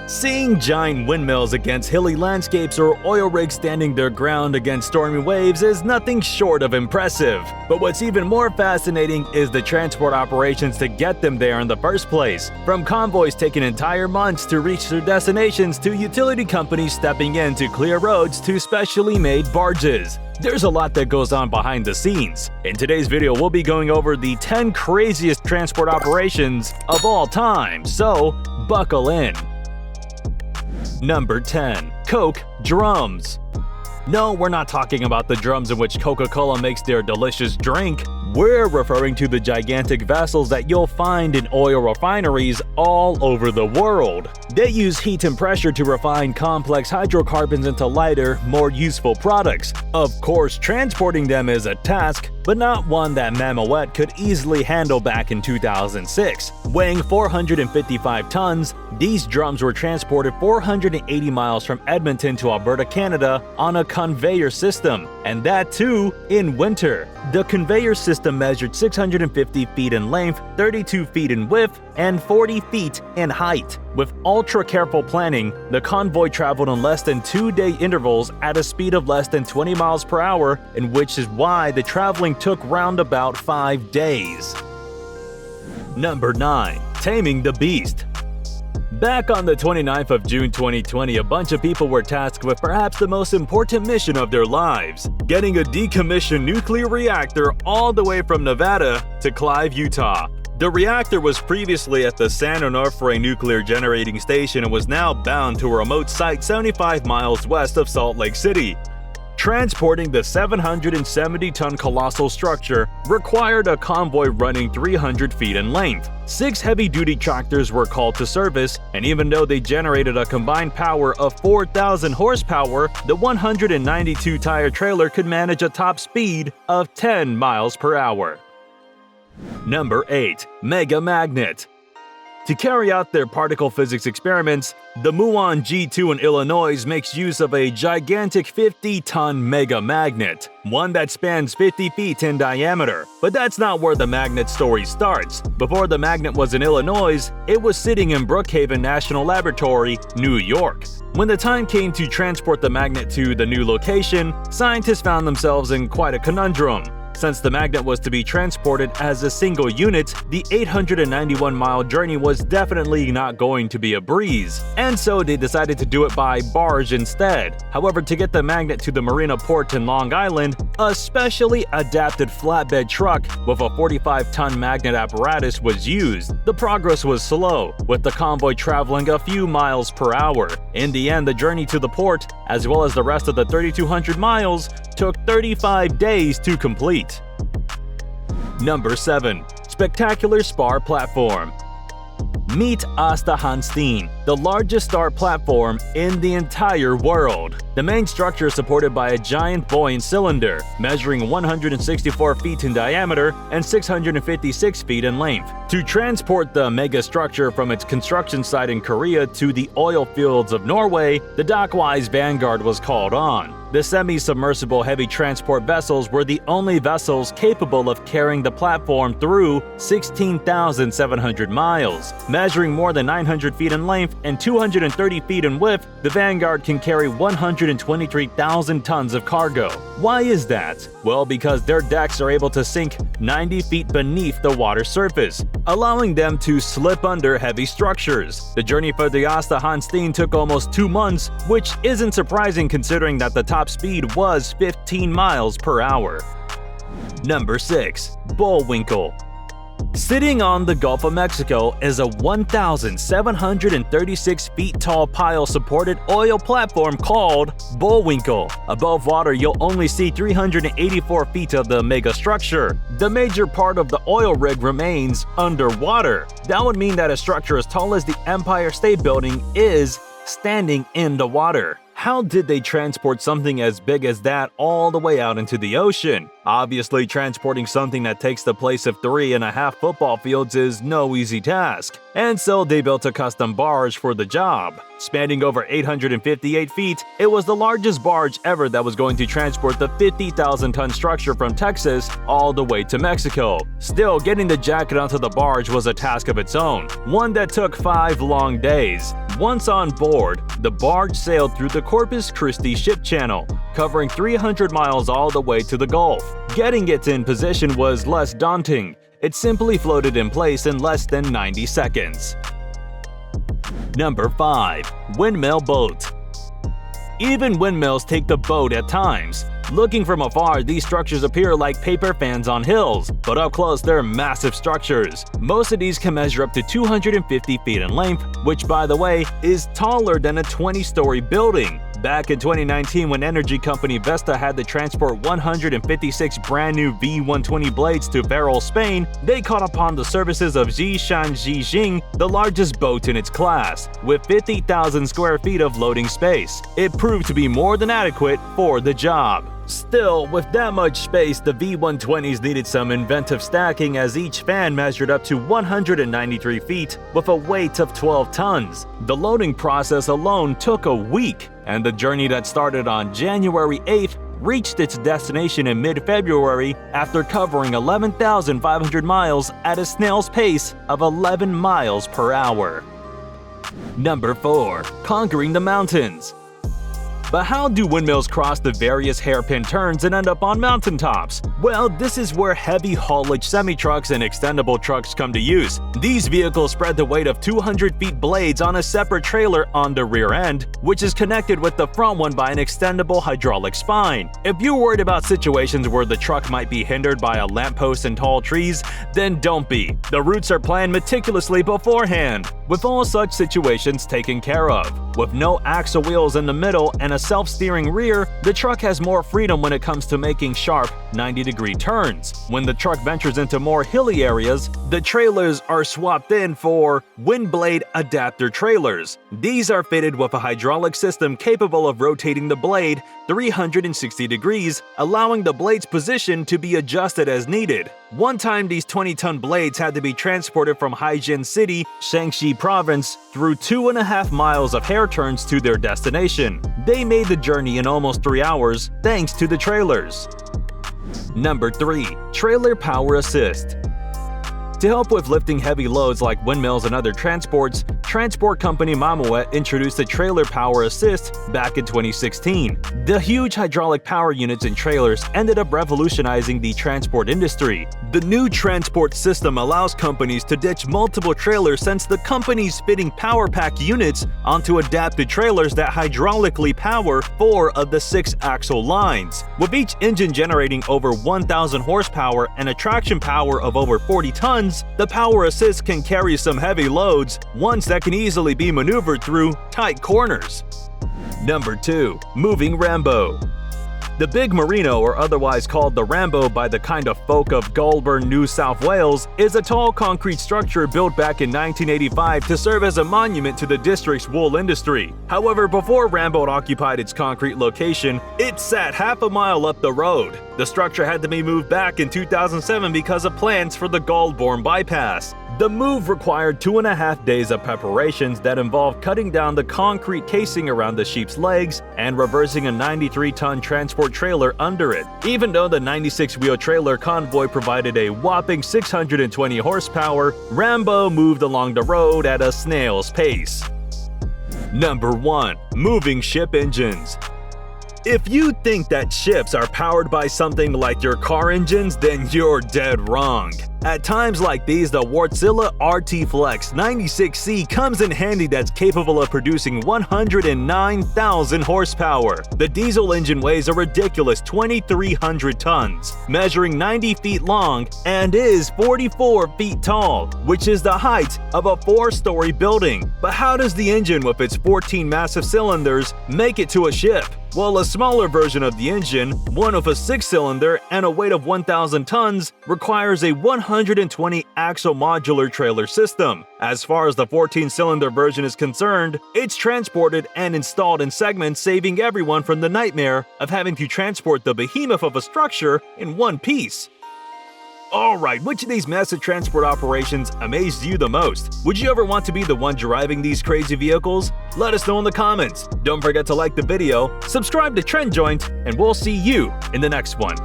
Seeing giant windmills against hilly landscapes or oil rigs standing their ground against stormy waves is nothing short of impressive. But what's even more fascinating is the transport operations to get them there in the first place. From convoys taking entire months to reach their destinations to utility companies stepping in to clear roads to specially made barges. There's a lot that goes on behind the scenes. In today's video, we'll be going over the 10 craziest transport operations of all time, so buckle in. Number 10. Coke drums. No, we're not talking about the drums in which Coca-Cola makes their delicious drink. We're referring to the gigantic vessels that you'll find in oil refineries all over the world. They use heat and pressure to refine complex hydrocarbons into lighter, more useful products. Of course, transporting them is a task, but not one that Mammoet could easily handle back in 2006. Weighing 455 tons, these drums were transported 480 miles from Edmonton to Alberta, Canada on a conveyor system, and that too in winter. The conveyor system measured 650 feet in length, 32 feet in width, and 40 feet in height. With ultra-careful planning, the convoy traveled in less than 2-day intervals at a speed of less than 20 miles per hour, and which is why the traveling took roundabout 5 days. Number 9. Taming the Beast. Back on the 29th of June 2020, a bunch of people were tasked with perhaps the most important mission of their lives, getting a decommissioned nuclear reactor all the way from Nevada to Clive, Utah. The reactor was previously at the San Onofre nuclear generating station and was now bound to a remote site 75 miles west of Salt Lake City. Transporting the 770-ton colossal structure required a convoy running 300 feet in length. 6 heavy-duty tractors were called to service, and even though they generated a combined power of 4,000 horsepower, the 192-tire trailer could manage a top speed of 10 miles per hour. Number 8. Mega Magnet. To carry out their particle physics experiments, the Muon G2 in Illinois makes use of a gigantic 50-ton mega magnet, one that spans 50 feet in diameter. But that's not where the magnet story starts. Before the magnet was in Illinois, it was sitting in Brookhaven National Laboratory, New York. When the time came to transport the magnet to the new location, scientists found themselves in quite a conundrum. Since the magnet was to be transported as a single unit, the 891-mile journey was definitely not going to be a breeze, and so they decided to do it by barge instead. However, to get the magnet to the marina port in Long Island, a specially adapted flatbed truck with a 45-ton magnet apparatus was used. The progress was slow, with the convoy traveling a few miles per hour. In the end, the journey to the port, as well as the rest of the 3,200 miles, took 35 days to complete. Number 7. Spectacular spar platform. Meet Asta Hansteen, the largest star platform in the entire world. The main structure is supported by a giant buoyant cylinder, measuring 164 feet in diameter and 656 feet in length. To transport the mega structure from its construction site in Korea to the oil fields of Norway, the dockwise Vanguard was called on. The semi-submersible heavy transport vessels were the only vessels capable of carrying the platform through 16,700 miles. Measuring more than 900 feet in length and 230 feet in width, the Vanguard can carry 123,000 tons of cargo. Why is that? Well, because their decks are able to sink 90 feet beneath the water surface, allowing them to slip under heavy structures. The journey for the Asta Hansteen took almost 2 months, which isn't surprising considering that the top speed was 15 miles per hour. Number 6. Bullwinkle. Sitting on the Gulf of Mexico is a 1,736 feet tall pile-supported oil platform called Bullwinkle. Above water, you'll only see 384 feet of the mega structure. The major part of the oil rig remains underwater. That would mean that a structure as tall as the Empire State Building is standing in the water. How did they transport something as big as that all the way out into the ocean? Obviously, transporting something that takes the place of 3.5 football fields is no easy task, and so they built a custom barge for the job. Spanning over 858 feet, it was the largest barge ever that was going to transport the 50,000-ton structure from Texas all the way to Mexico. Still, getting the jacket onto the barge was a task of its own, one that took 5 long days. Once on board, the barge sailed through the Corpus Christi ship channel, covering 300 miles all the way to the Gulf. Getting it in position was less daunting. It simply floated in place in less than 90 seconds. Number 5. Windmill boat. Even windmills take the boat at times. Looking from afar, these structures appear like paper fans on hills, but up close they're massive structures. Most of these can measure up to 250 feet in length, which by the way, is taller than a 20-story building. Back in 2019, when energy company Vesta had to transport 156 brand new V120 blades to Ferrol, Spain, they called upon the services of Zishan Zhijing, the largest boat in its class, with 50,000 square feet of loading space. It proved to be more than adequate for the job. Still, with that much space, the V120s needed some inventive stacking as each fan measured up to 193 feet with a weight of 12 tons. The loading process alone took a week, and the journey that started on January 8th reached its destination in mid-February after covering 11,500 miles at a snail's pace of 11 miles per hour. Number 4. Conquering the mountains. But how do windmills cross the various hairpin turns and end up on mountaintops? Well, this is where heavy haulage semi-trucks and extendable trucks come to use. These vehicles spread the weight of 200 feet blades on a separate trailer on the rear end, which is connected with the front one by an extendable hydraulic spine. If you're worried about situations where the truck might be hindered by a lamppost and tall trees, then don't be. The routes are planned meticulously beforehand, with all such situations taken care of. With no axle wheels in the middle and a self-steering rear, the truck has more freedom when it comes to making sharp 90-degree turns. When the truck ventures into more hilly areas, the trailers are swapped in for wind blade adapter trailers. These are fitted with a hydraulic system capable of rotating the blade 360 degrees, allowing the blade's position to be adjusted as needed. One time, these 20-ton blades had to be transported from Haijin City, Shaanxi Province, through 2.5 miles of hair turns to their destination. They made the journey in almost 3 hours thanks to the trailers. Number 3. Trailer Power Assist. To help with lifting heavy loads like windmills and other transports, transport company Mammoet introduced the Trailer Power Assist back in 2016. The huge hydraulic power units in trailers ended up revolutionizing the transport industry. The new transport system allows companies to ditch multiple trailers since the company's fitting power pack units onto adapted trailers that hydraulically power 4 of the 6 axle lines. With each engine generating over 1,000 horsepower and a traction power of over 40 tons, the Power Assist can carry some heavy loads, ones that can easily be maneuvered through tight corners. Number 2. Moving Rambo. The Big Merino, or otherwise called the Rambo by the kind of folk of Goulburn, New South Wales, is a tall concrete structure built back in 1985 to serve as a monument to the district's wool industry. However, before Rambo occupied its concrete location, it sat half a mile up the road. The structure had to be moved back in 2007 because of plans for the Goulburn bypass. The move required 2.5 days of preparations that involved cutting down the concrete casing around the sheep's legs and reversing a 93-ton transport trailer under it. Even though the 96-wheel trailer convoy provided a whopping 620 horsepower, Rambo moved along the road at a snail's pace. Number 1. Moving ship engines. If you think that ships are powered by something like your car engines, then you're dead wrong. At times like these, the Wärtsilä RT Flex 96C comes in handy that's capable of producing 109,000 horsepower. The diesel engine weighs a ridiculous 2,300 tons, measuring 90 feet long and is 44 feet tall, which is the height of a 4-story building. But how does the engine with its 14 massive cylinders make it to a ship? Well, a smaller version of the engine, one with a 6-cylinder and a weight of 1,000 tons, requires a 100 120 axle modular trailer system. As far as the 14-cylinder version is concerned, it's transported and installed in segments, saving everyone from the nightmare of having to transport the behemoth of a structure in one piece. Alright, which of these massive transport operations amazed you the most? Would you ever want to be the one driving these crazy vehicles? Let us know in the comments. Don't forget to like the video, subscribe to TRENDJOINT, and we'll see you in the next one.